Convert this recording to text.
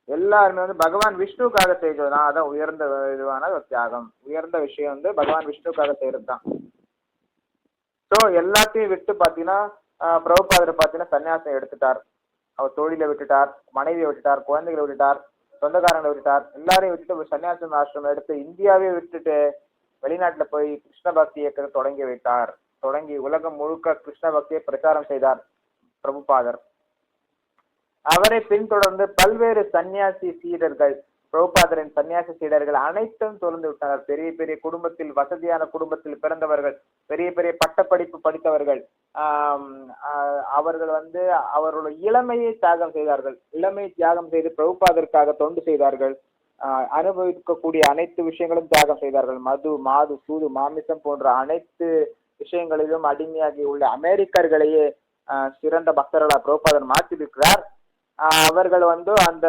எல்லாருமே வந்து பகவான் விஷ்ணுக்காக செய்ததுதான். அதான் உயர்ந்த இதுவான ஒரு தியாகம். உயர்ந்த விஷயம் வந்து பகவான் விஷ்ணுக்காக செய்யறது தான். ஸோ எல்லாத்தையும் விட்டு பார்த்தீங்கன்னா பிரபுபாதர் பார்த்தீங்கன்னா சன்னியாசம் எடுத்துட்டார். அவர் தொழிலை விட்டுட்டார், மனைவியை விட்டுட்டார், குழந்தைகளை விட்டுட்டார், சொந்தக்காரங்களை விட்டுட்டார், எல்லாரையும் விட்டுட்டு ஒரு சன்னியாசம் ஆசிரமம் எடுத்து இந்தியாவே விட்டுட்டு வெளிநாட்டுல போய் கிருஷ்ண பக்தி இயக்கத்தை தொடங்கி வைத்தார். தொடங்கி உலகம் முழுக்க கிருஷ்ண பக்தியை பிரச்சாரம் செய்தார் பிரபுபாதர். அவரை பின்தொடர்ந்து பல்வேறு சன்னியாசி சீடர்கள், பிரபுபாதரின் சன்னியாசி சீடர்கள் அனைத்தும் தொடர்ந்து விட்டனர். பெரிய பெரிய குடும்பத்தில், வசதியான குடும்பத்தில் பிறந்தவர்கள், பெரிய பெரிய பட்டப்படிப்பு படித்தவர்கள், அவர்கள் வந்து அவர்களுடைய இளமையை தியாகம் செய்தார்கள். இளமையை தியாகம் செய்து பிரபுபாதருக்காக தொண்டு செய்தார்கள். அனுபவிக்கக்கூடிய அனைத்து விஷயங்களும் தியாகம் செய்தார்கள். மது, மாது, சூது, மாமிசம் போன்ற அனைத்து விஷயங்களிலும் அடிமையாகி உள்ள அமெரிக்கர்களையே சிறந்த பக்தர்களாக பிரபுபாதர் மாற்றியிருக்கிறார். அவர்கள் வந்து அந்த